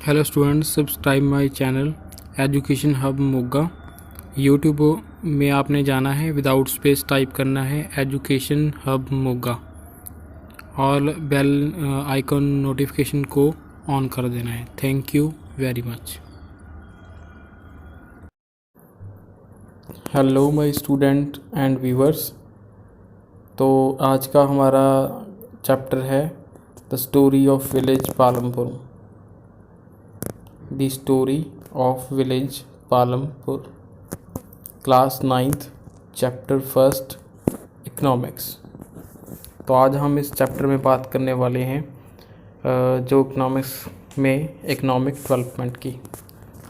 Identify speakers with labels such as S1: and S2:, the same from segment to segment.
S1: Hello students, subscribe my channel education hub Moga. YouTube में आपने जाना है, विदाउट स्पेस टाइप करना है एजुकेशन हब मोगा और बेल आइकन नोटिफिकेशन को ऑन कर देना है। Thank you very much. Hello my student and viewers. तो आज का हमारा चैप्टर है the story of village Palampur. The story of village Palampur, class 9th, chapter 1st, economics. तो आज हम इस चैप्टर में बात करने वाले हैं जो इकोनॉमिक्स में इकोनॉमिक डेवलपमेंट की।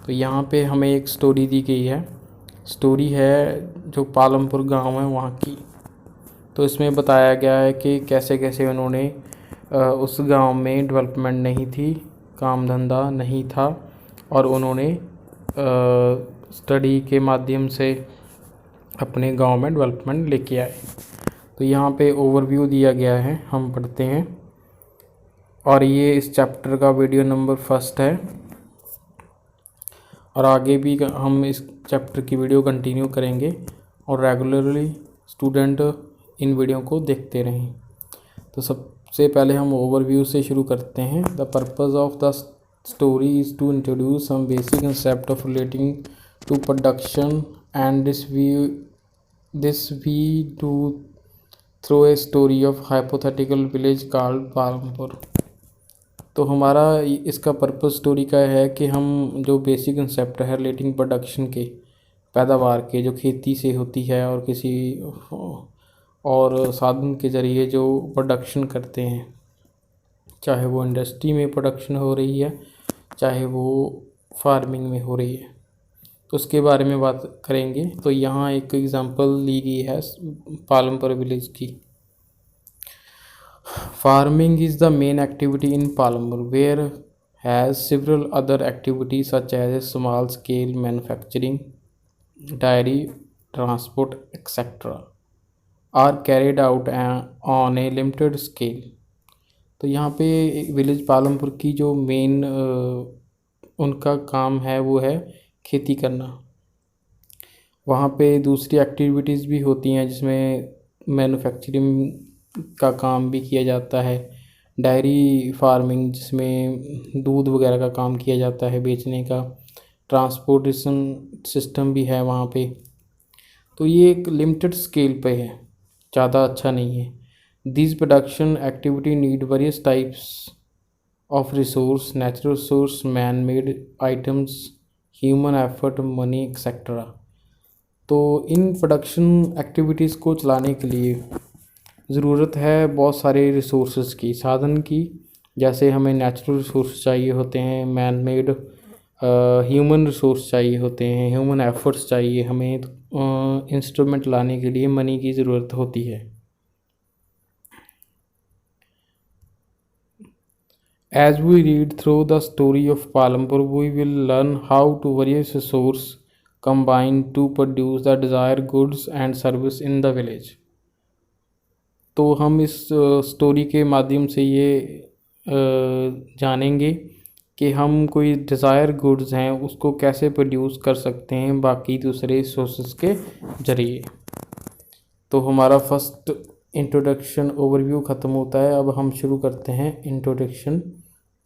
S1: तो यहाँ पे हमें एक स्टोरी दी गई है। स्टोरी है जो पालमपुर गांव है वहाँ की। तो इसमें बताया गया है कि कैसे कैसे उन्होंने उस गांव में डेवलपमेंट नहीं थी, काम धंधा नहीं था और उन्होंने स्टडी के माध्यम से अपने गांव में डेवलपमेंट लेके आए। तो यहाँ पे ओवरव्यू दिया गया है, हम पढ़ते हैं। और ये इस चैप्टर का वीडियो नंबर 1 है और आगे भी हम इस चैप्टर की वीडियो कंटिन्यू करेंगे और रेगुलरली स्टूडेंट इन वीडियो को देखते रहें। तो सबसे पहले हम ओवरव्यू से शुरू करते हैं। The purpose of the story is to introduce some basic concept of relating to production, and this we do through a story of hypothetical village called Palampur. तो हमारा इसका पर्पस स्टोरी का है कि हम जो बेसिक कंसेप्ट है रिलेटिंग प्रोडक्शन के, पैदावार के, जो खेती से होती है और किसी और साधन के ज़रिए जो प्रोडक्शन करते हैं, चाहे वो इंडस्ट्री में प्रोडक्शन हो रही है चाहे वो फार्मिंग में हो रही है, तो उसके बारे में बात करेंगे। तो यहाँ एक एग्जांपल ली गई है पालमपुर विलेज की। Farming is the main activity in Palampur where has several other activities such as small scale manufacturing, dairy, transport etcetera are carried out on a limited scale. तो यहाँ पे विलेज पालमपुर की जो मेन उनका काम है वो है खेती करना। वहाँ पे दूसरी एक्टिविटीज़ भी होती हैं जिसमें मैन्युफैक्चरिंग का काम भी किया जाता है, डायरी फार्मिंग जिसमें दूध वगैरह का काम किया जाता है बेचने का, ट्रांसपोर्टेशन सिस्टम भी है वहाँ पे। तो ये एक लिमिटेड स्केल पे है, ज़्यादा अच्छा नहीं है। These production activity need various types of resource, natural resource, man-made items, human effort, money, etc. तो इन प्रोडक्शन एक्टिविटीज़ को चलाने के लिए ज़रूरत है बहुत सारे रिसोर्सेज की, साधन की। जैसे हमें नेचुरल रिसोर्स चाहिए होते हैं, मैन मेड ह्यूमन रिसोर्स चाहिए होते हैं, ह्यूमन एफर्ट्स चाहिए हमें, इंस्ट्रूमेंट लाने के लिए मनी की ज़रूरत होती है। As we read through the story of Palampur, we will learn how to various resources combine to produce the desired goods and service in the village। तो हम इस स्टोरी के माध्यम से ये जानेंगे कि हम कोई डिज़ायर गुड्स हैं उसको कैसे प्रोड्यूस कर सकते हैं बाकी दूसरे सोर्सेस के ज़रिए। तो हमारा फर्स्ट इंट्रोडक्शन ओवरव्यू ख़त्म होता है। अब हम शुरू करते हैं introduction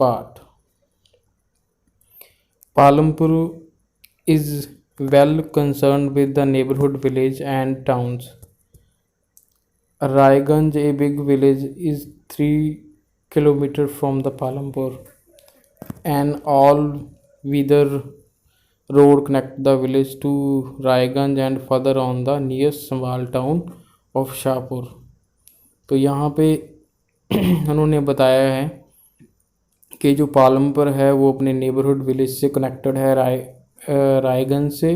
S1: part. Palampur is well concern with the neighbourhood village and towns. Raiganj, a big village, is 3 kilometers from the Palampur. An all-weather road connects the village to Raiganj and further on the nearest small town of Shahpur. तो यहाँ पे उन्होंने बताया है कि जो पालमपुर है वो अपने नेबरहुड विलेज से कनेक्टेड है, रायगंज से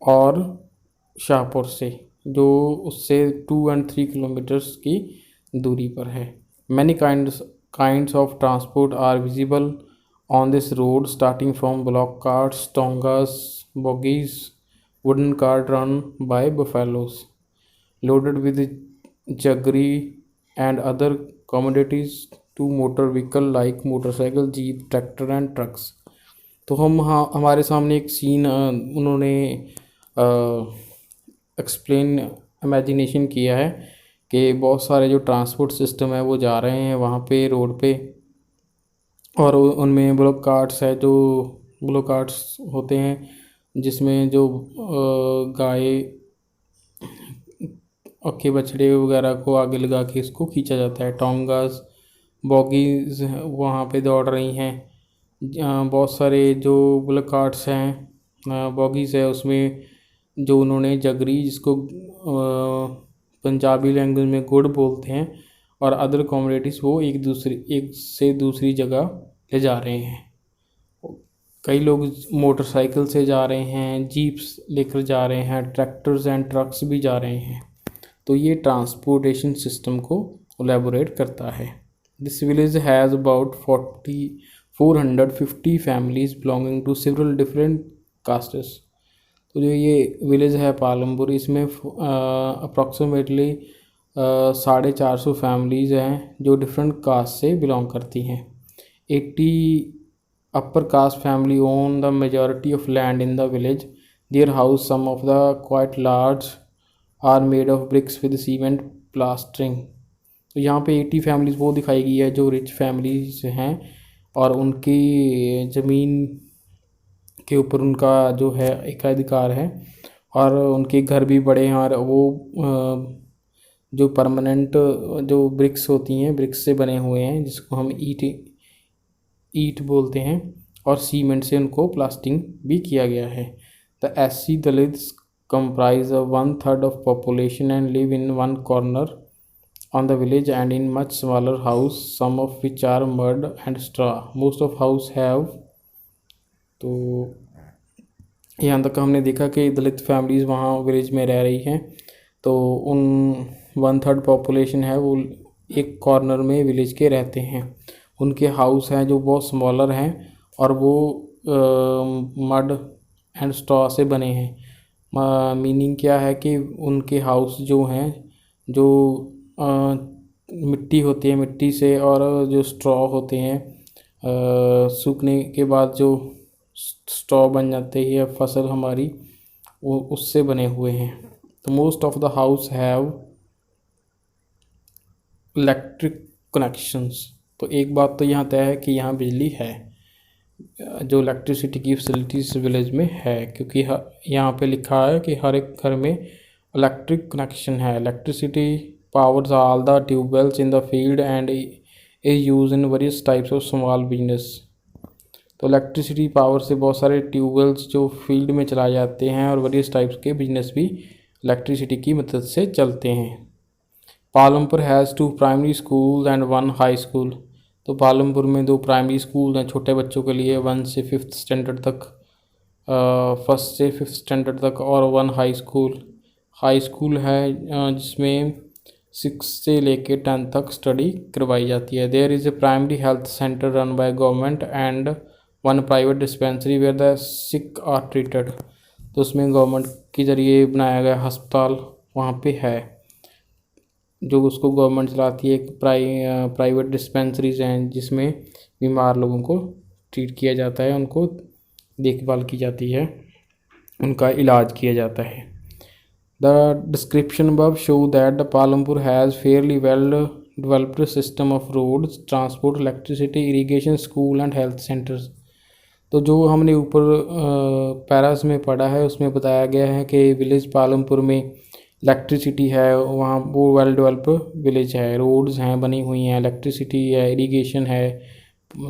S1: और शाहपुर से, जो उससे 2 and 3 किलोमीटर्स की दूरी पर है। Many kinds of transport are visible on this road starting from bullock carts, tongas, bogies, wooden cart run by buffaloes loaded with jaggery and other commodities to motor vehicle like motorcycle, jeep, tractor and trucks तो हम हाँ हमारे सामने एक scene उन्होंने explain imagination किया है कि बहुत सारे जो ट्रांसपोर्ट सिस्टम है वो जा रहे हैं वहाँ पे रोड पे, और उनमें ब्लॉक कार्ट्स है जो ब्लॉक कार्ट्स होते हैं जिसमें जो गाय के बछड़े वगैरह को आगे लगा के इसको खींचा जाता है। टोंगास बॉगीज वहाँ पे दौड़ रही हैं। बहुत सारे जो बुल कार्ट्स हैं बॉगीज़ है उसमें जो उन्होंने जगरी जिसको पंजाबी लैंग्वेज में गुड़ बोलते हैं, और अदर कम्युनिटीज़ वो एक से दूसरी जगह ले जा रहे हैं। कई लोग मोटरसाइकिल से जा रहे हैं, जीप्स लेकर जा रहे हैं, ट्रैक्टर्स एंड ट्रक्स भी जा रहे हैं। तो ये ट्रांसपोर्टेशन सिस्टम को एलेबोरेट करता है। This village has about 450 families belonging to several different castes. तो जो ये विलेज है पालमपुर, इसमें अप्रॉक्सीमेटली 450 फैमिलीज़ हैं जो डिफरेंट कास्ट से बिलोंग करती हैं। 80 upper caste family own the majority of land in the village. Their house, some of the quite large, are made of bricks with cement plastering. तो यहाँ पे 80 फैमिलीज़ वो दिखाई गई है जो रिच फैमिलीज़ हैं, और उनकी ज़मीन के ऊपर उनका जो है एकाधिकार है, और उनके घर भी बड़े हैं, और वो जो परमानेंट जो ब्रिक्स होती हैं ब्रिक्स से बने हुए हैं जिसको हम ईट बोलते हैं, और सीमेंट से उनको प्लास्टिंग भी किया गया है। The SC Dalits comprise 1/3 of population and live in one corner on the village and in much smaller house, some of which are mud and straw, most of house have. तो यहाँ तक हमने देखा कि दलित फैमिलीज़ वहाँ विलेज में रह रही हैं। तो उन 1/3 पॉपुलेशन है वो एक कॉर्नर में विलेज के रहते हैं। उनके हाउस हैं जो बहुत स्मॉलर हैं, और वो मड एंड स्ट्रॉ से बने हैं। मीनिंग क्या है कि उनके हाउस जो हैं जो मिट्टी होती है मिट्टी से, और जो स्ट्रॉ होते हैं सूखने के बाद जो स्ट्रॉ बन जाते हैं फसल हमारी, वो उससे बने हुए हैं। तो most of the house have electric connections. तो एक बात तो यहाँ तय है कि यहाँ बिजली है, जो इलेक्ट्रिसिटी की फैसिलिटीज विलेज में है, क्योंकि यहाँ पे लिखा है कि हर एक घर में इलेक्ट्रिक कनेक्शन है। Electricity powers all the tube wells in the field and is use in various types of small business. तो इलेक्ट्रिसिटी पावर से बहुत सारे ट्यूबवेल्स जो फील्ड में चलाए जाते हैं, और वेरियस टाइप्स के बिजनेस भी इलेक्ट्रिसिटी की मदद से चलते हैं। Palampur has 2 primary school and 1 high school. तो पालमपुर में 2 प्राइमरी स्कूल हैं छोटे बच्चों के लिए 1 से 5th स्टैंडर्ड तक, 1st से 5th स्टैंडर्ड तक, और 1 हाई स्कूल है जिसमें 6 से लेके 10 तक स्टडी करवाई जाती है। There is a primary health centre run by government and 1 private dispensary where the sick are treated. तो उसमें गवर्नमेंट के ज़रिए बनाया गया अस्पताल वहाँ पे है जो उसको गवर्नमेंट चलाती है। एक प्राइवेट डिस्पेंसरीज हैं जिसमें बीमार लोगों को ट्रीट किया जाता है, उनको देखभाल की जाती है, उनका इलाज किया जाता है। The description above show that the Palampur has fairly well developed system of roads, transport, electricity, irrigation, school and health centres. तो जो हमने ऊपर पैरास में पढ़ा है उसमें बताया गया है कि विलेज पालमपुर में इलेक्ट्रिसिटी है, वहाँ वो वेल डेवलप विलेज है, रोड्स हैं बनी हुई हैं, इलेक्ट्रिसिटी है, इरिगेशन है।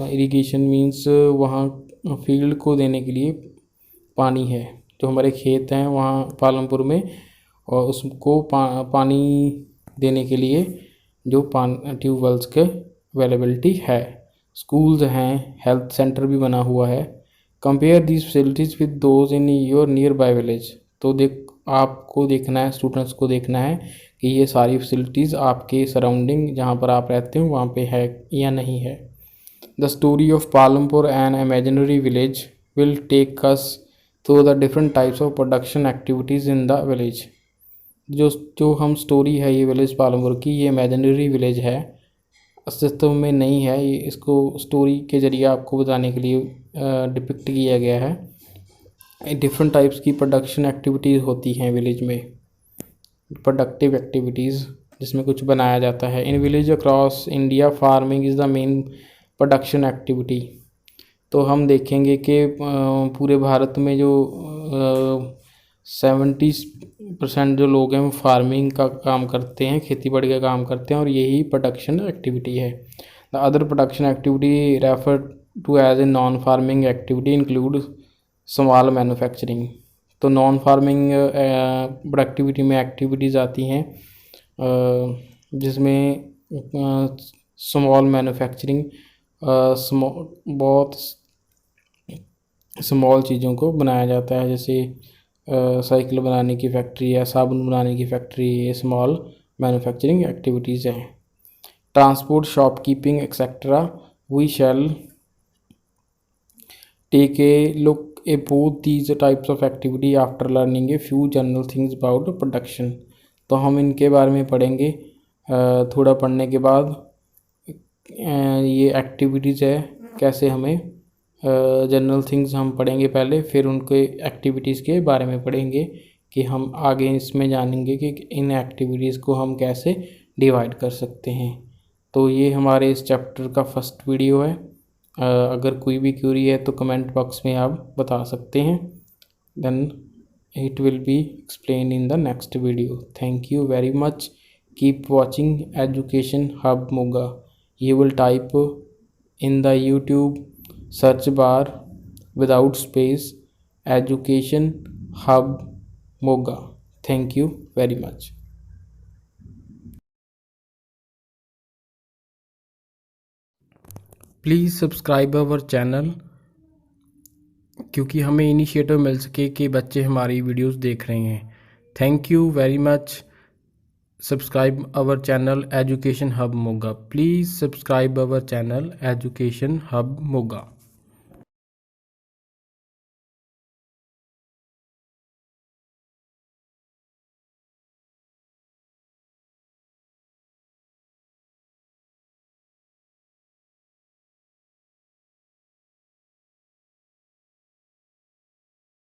S1: इरिगेशन मींस वहाँ फील्ड को देने के लिए पानी है, जो हमारे खेत हैं वहाँ पालमपुर में, और उसको पानी देने के लिए जो ट्यूबवेल्स के अवेलेबिलिटी है। स्कूल्स हैं, हेल्थ सेंटर भी बना हुआ है। Compare these facilities with those in your near by village. तो आपको देखना है, स्टूडेंट्स को देखना है कि ये सारी फैसिलिटीज़ आपके सराउंडिंग जहाँ पर आप रहते हो वहाँ पे है या नहीं है। The story of Palampur an imaginary village will take us through the different types of production activities in the village. जो हम स्टोरी है ये विलेज पालमपुर की, ये इमेजिनरी विलेज है। अस्तित्व में नहीं है, ये इसको स्टोरी के ज़रिए आपको बताने के लिए डिपिक्ट किया गया है। डिफरेंट टाइप्स की प्रोडक्शन एक्टिविटीज़ होती हैं विलेज में, प्रोडक्टिव एक्टिविटीज़ जिसमें कुछ बनाया जाता है। In village across India farming is the main production activity. तो हम देखेंगे कि पूरे भारत में जो 70% जो लोग हैं वो फार्मिंग का काम करते हैं, खेती बाड़ी का काम करते हैं, और यही प्रोडक्शन एक्टिविटी है। The other production activity refer to as a non farming activity include small manufacturing. तो नॉन फार्मिंग प्रोडक्टिविटी में एक्टिविटीज़ आती हैं जिसमें स्मॉल मैन्युफैक्चरिंग, बहुत स्मॉल चीज़ों को बनाया जाता है, जैसे साइकिल बनाने की फैक्ट्री या साबुन बनाने की फैक्ट्री, ये स्मॉल मैन्युफैक्चरिंग एक्टिविटीज़ हैं। Transport, shopkeeping etcetera. We shall take a look a both these types of activity after learning a few general things about production. तो हम इनके बारे में पढ़ेंगे थोड़ा पढ़ने के बाद। ये एक्टिविटीज़ है, कैसे हमें जनरल थिंग्स हम पढ़ेंगे पहले, फिर उनके एक्टिविटीज़ के बारे में पढ़ेंगे कि हम आगे इसमें जानेंगे कि इन एक्टिविटीज़ को हम कैसे डिवाइड कर सकते हैं। तो ये हमारे इस चैप्टर का फर्स्ट वीडियो है। अगर कोई भी क्यूरी है तो कमेंट बॉक्स में आप बता सकते हैं, then it will be explain in the next video. Thank you very much. Keep watching education hub Moga. You will type in the YouTube search bar without space Education Hub Moga. Thank you very much. Please subscribe our channel क्योंकि हमें initiative मिल सके कि बच्चे हमारी videos देख रहे हैं। Thank you very much. Subscribe our channel Education Hub Moga. Please subscribe our channel Education Hub Moga.